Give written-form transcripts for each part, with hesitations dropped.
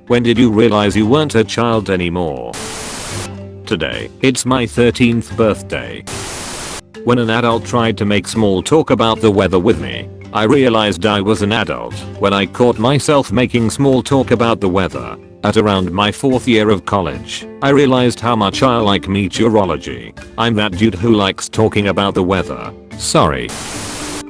When did you realize you weren't a child anymore? Today, it's my 13th birthday. When an adult tried to make small talk about the weather with me, I realized I was an adult when I caught myself making small talk about the weather. At around my 4th year of college, I realized how much I like meteorology. I'm that dude who likes talking about the weather. Sorry.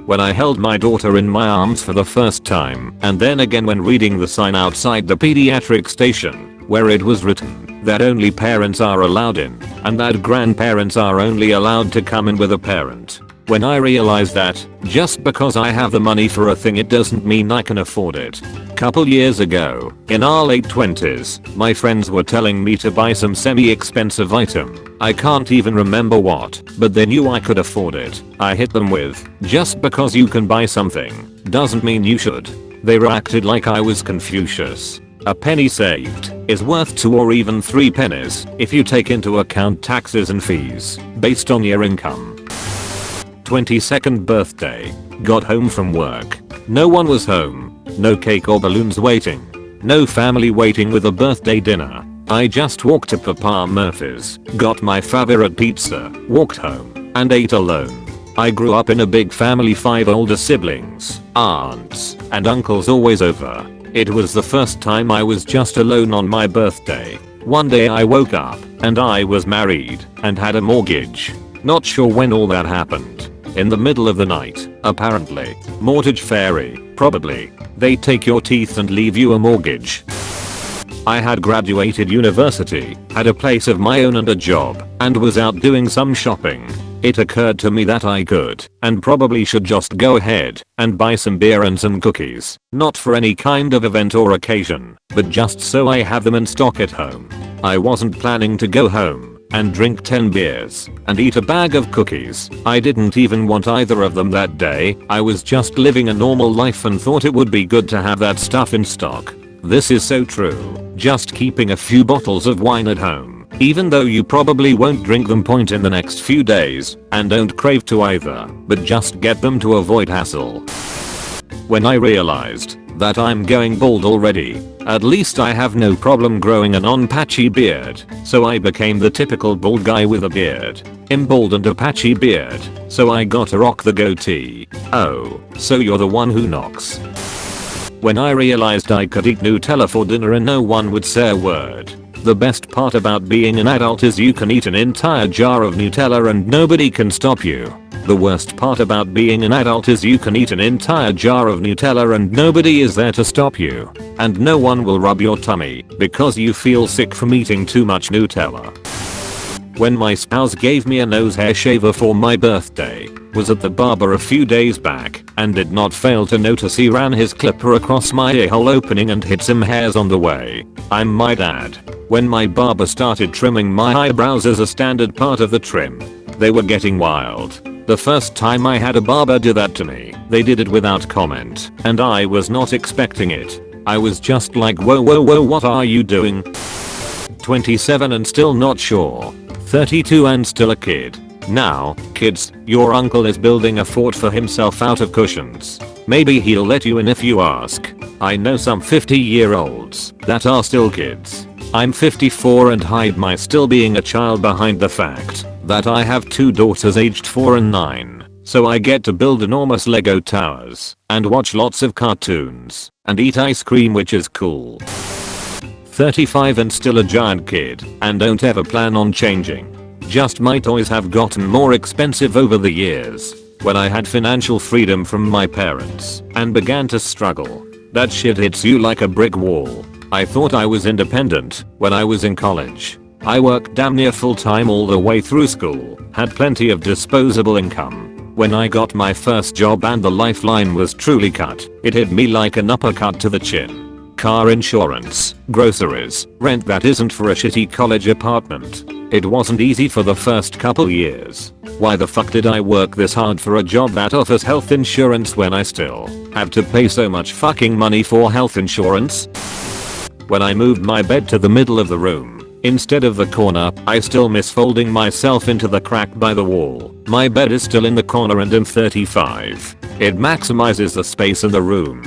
When I held my daughter in my arms for the first time, and then again when reading the sign outside the pediatric station, where it was written that only parents are allowed in, and that grandparents are only allowed to come in with a parent. When I realized that, just because I have the money for a thing it doesn't mean I can afford it. Couple years ago, in our late 20s, my friends were telling me to buy some semi-expensive item. I can't even remember what, but they knew I could afford it. I hit them with, just because you can buy something, doesn't mean you should. They reacted like I was Confucius. A penny saved is worth 2 or even 3 pennies if you take into account taxes and fees based on your income. 22nd birthday. Got home from work. No one was home. No cake or balloons waiting. No family waiting with a birthday dinner. I just walked to Papa Murphy's, got my favorite pizza, walked home, and ate alone. I grew up in a big family, 5 older siblings, aunts, and uncles always over. It was the first time I was just alone on my birthday. One day I woke up, and I was married, and had a mortgage. Not sure when all that happened. In the middle of the night, apparently. Mortgage fairy, probably. They take your teeth and leave you a mortgage. I had graduated university, had a place of my own and a job, and was out doing some shopping. It occurred to me that I could, and probably should just go ahead, and buy some beer and some cookies. Not for any kind of event or occasion, but just so I have them in stock at home. I wasn't planning to go home and drink 10 beers and eat a bag of cookies. I didn't even want either of them that day. I was just living a normal life and thought it would be good to have that stuff in stock. This is so true. Just keeping a few bottles of wine at home, even though you probably won't drink them point in the next few days, and don't crave to either, but just get them to avoid hassle. When I realized that I'm going bald already, at least I have no problem growing a non-patchy beard, so I became the typical bald guy with a beard. Emboldened a patchy beard, so I got to rock the goatee. Oh, so you're the one who knocks. When I realized I could eat Nutella for dinner and no one would say a word. The best part about being an adult is you can eat an entire jar of Nutella and nobody can stop you. The worst part about being an adult is you can eat an entire jar of Nutella and nobody is there to stop you. And no one will rub your tummy because you feel sick from eating too much Nutella. When my spouse gave me a nose hair shaver for my birthday, was at the barber a few days back, and did not fail to notice he ran his clipper across my ear-hole opening and hit some hairs on the way. I'm my dad. When my barber started trimming my eyebrows as a standard part of the trim, they were getting wild. The first time I had a barber do that to me, they did it without comment, and I was not expecting it. I was just like, whoa, what are you doing? 27 and still not sure. 32 and still a kid. Now, kids, your uncle is building a fort for himself out of cushions. Maybe he'll let you in if you ask. I know some 50-year-olds that are still kids. I'm 54 and hide my still being a child behind the fact that I have 2 daughters aged 4 and 9. So I get to build enormous Lego towers and watch lots of cartoons and eat ice cream, which is cool. 35 and still a giant kid and don't ever plan on changing. Just my toys have gotten more expensive over the years. When I had financial freedom from my parents and began to struggle, that shit hits you like a brick wall. I thought I was independent when I was in college. I worked damn near full time all the way through school, had plenty of disposable income. When I got my first job and the lifeline was truly cut, it hit me like an uppercut to the chin. Car insurance, groceries, rent that isn't for a shitty college apartment. It wasn't easy for the first couple years. Why the fuck did I work this hard for a job that offers health insurance when I still have to pay so much fucking money for health insurance? When I moved my bed to the middle of the room, instead of the corner, I still miss folding myself into the crack by the wall. My bed is still in the corner and I'm 35. It maximizes the space in the room.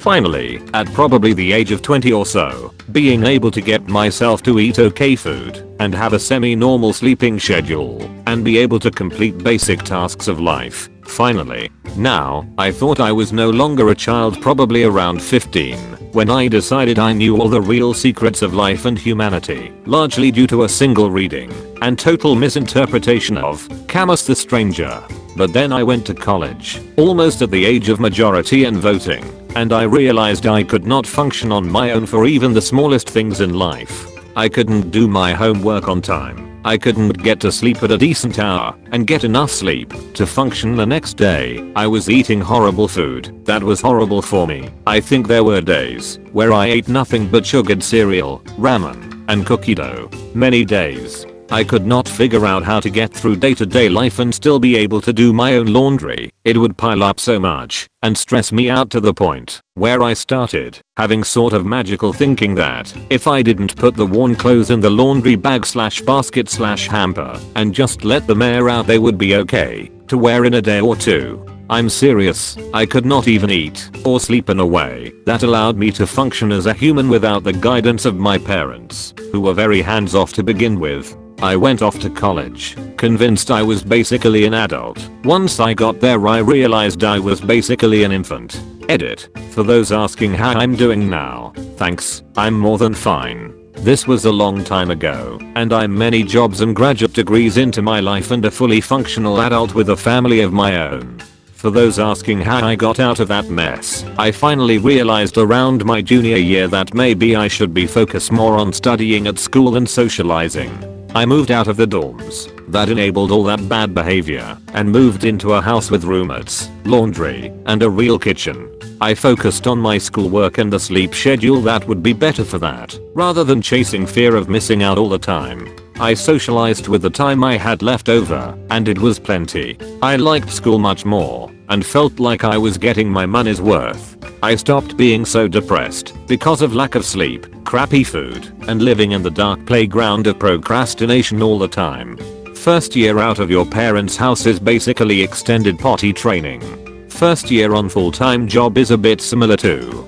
Finally, at probably the age of 20 or so, being able to get myself to eat okay food and have a semi-normal sleeping schedule and be able to complete basic tasks of life. Finally. Now, I thought I was no longer a child, probably around 15, when I decided I knew all the real secrets of life and humanity, largely due to a single reading and total misinterpretation of Camus the Stranger. But then I went to college, almost at the age of majority and voting, and I realized I could not function on my own for even the smallest things in life. I couldn't do my homework on time. I couldn't get to sleep at a decent hour and get enough sleep to function the next day. I was eating horrible food that was horrible for me. I think there were days where I ate nothing but sugared cereal, ramen, and cookie dough. Many days I could not figure out how to get through day-to-day life and still be able to do my own laundry. It would pile up so much and stress me out to the point where I started having sort of magical thinking that if I didn't put the worn clothes in the laundry bag / basket / hamper and just let them air out, they would be okay to wear in a day or two. I'm serious, I could not even eat or sleep in a way that allowed me to function as a human without the guidance of my parents, who were very hands-off to begin with. I went off to college, convinced I was basically an adult. Once I got there, I realized I was basically an infant. Edit. For those asking how I'm doing now, thanks, I'm more than fine. This was a long time ago, and I'm many jobs and graduate degrees into my life and a fully functional adult with a family of my own. For those asking how I got out of that mess, I finally realized around my junior year that maybe I should be focused more on studying at school and socializing. I moved out of the dorms that enabled all that bad behavior and moved into a house with roommates, laundry, and a real kitchen. I focused on my schoolwork and the sleep schedule that would be better for that, rather than chasing fear of missing out all the time. I socialized with the time I had left over, and it was plenty. I liked school much more and felt like I was getting my money's worth. I stopped being so depressed because of lack of sleep, crappy food, and living in the dark playground of procrastination all the time. First year out of your parents' house is basically extended potty training. First year on full-time job is a bit similar to.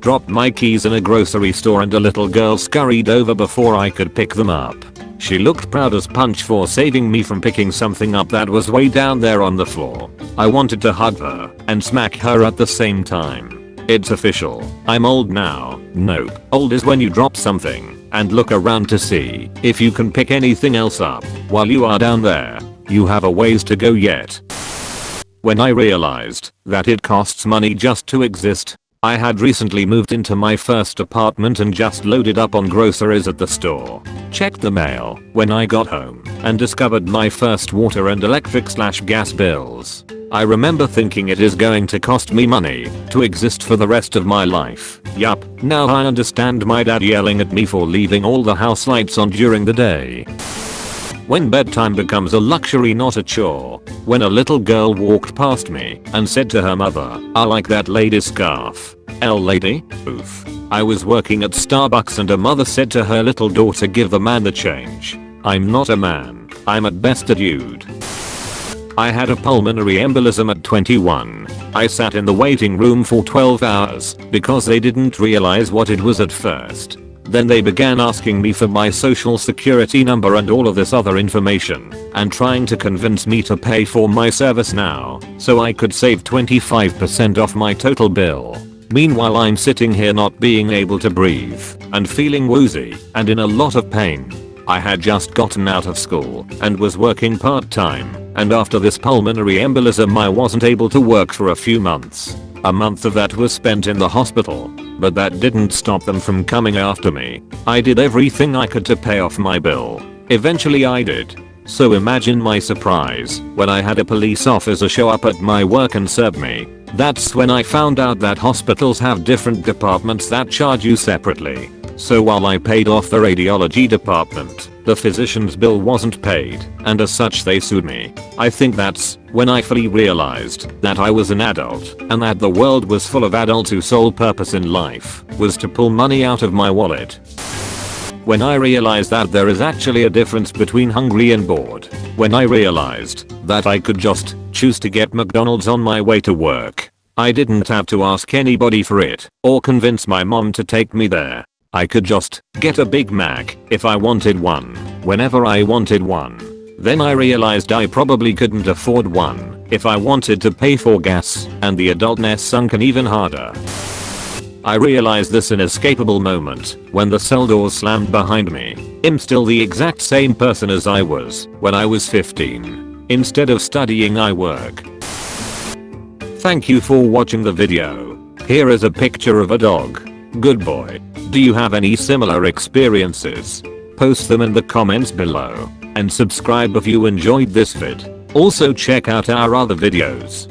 Dropped my keys in a grocery store and a little girl scurried over before I could pick them up. She looked proud as punch for saving me from picking something up that was way down there on the floor. I wanted to hug her and smack her at the same time. It's official. I'm old now. Nope. Old is when you drop something and look around to see if you can pick anything else up while you are down there. You have a ways to go yet. When I realized that it costs money just to exist, I had recently moved into my first apartment and just loaded up on groceries at the store. Checked the mail when I got home and discovered my first water and electric / gas bills. I remember thinking it is going to cost me money to exist for the rest of my life. Yup, now I understand my dad yelling at me for leaving all the house lights on during the day. When bedtime becomes a luxury, not a chore. When a little girl walked past me and said to her mother, "I like that lady's scarf." L lady? Oof. I was working at Starbucks and a mother said to her little daughter, "Give the man the change." I'm not a man. I'm at best a dude. I had a pulmonary embolism at 21. I sat in the waiting room for 12 hours because they didn't realize what it was at first. Then they began asking me for my social security number and all of this other information and trying to convince me to pay for my service now so I could save 25% off my total bill. Meanwhile, I'm sitting here not being able to breathe and feeling woozy and in a lot of pain. I had just gotten out of school and was working part-time, and after this pulmonary embolism I wasn't able to work for a few months. A month of that was spent in the hospital, but that didn't stop them from coming after me. I did everything I could to pay off my bill. Eventually I did. So imagine my surprise when I had a police officer show up at my work and serve me. That's when I found out that hospitals have different departments that charge you separately. So while I paid off the radiology department, the physician's bill wasn't paid, and as such they sued me. I think that's when I fully realized that I was an adult and that the world was full of adults whose sole purpose in life was to pull money out of my wallet. When I realized that there is actually a difference between hungry and bored. When I realized that I could just choose to get McDonald's on my way to work. I didn't have to ask anybody for it or convince my mom to take me there. I could just get a Big Mac if I wanted one, whenever I wanted one. Then I realized I probably couldn't afford one if I wanted to pay for gas, and the adultness sunk in even harder. I realized this inescapable moment when the cell door slammed behind me. I'm still the exact same person as I was when I was 15. Instead of studying, I work. Thank you for watching the video. Here is a picture of a dog. Good boy. Do you have any similar experiences? Post them in the comments below. And subscribe if you enjoyed this vid. Also check out our other videos.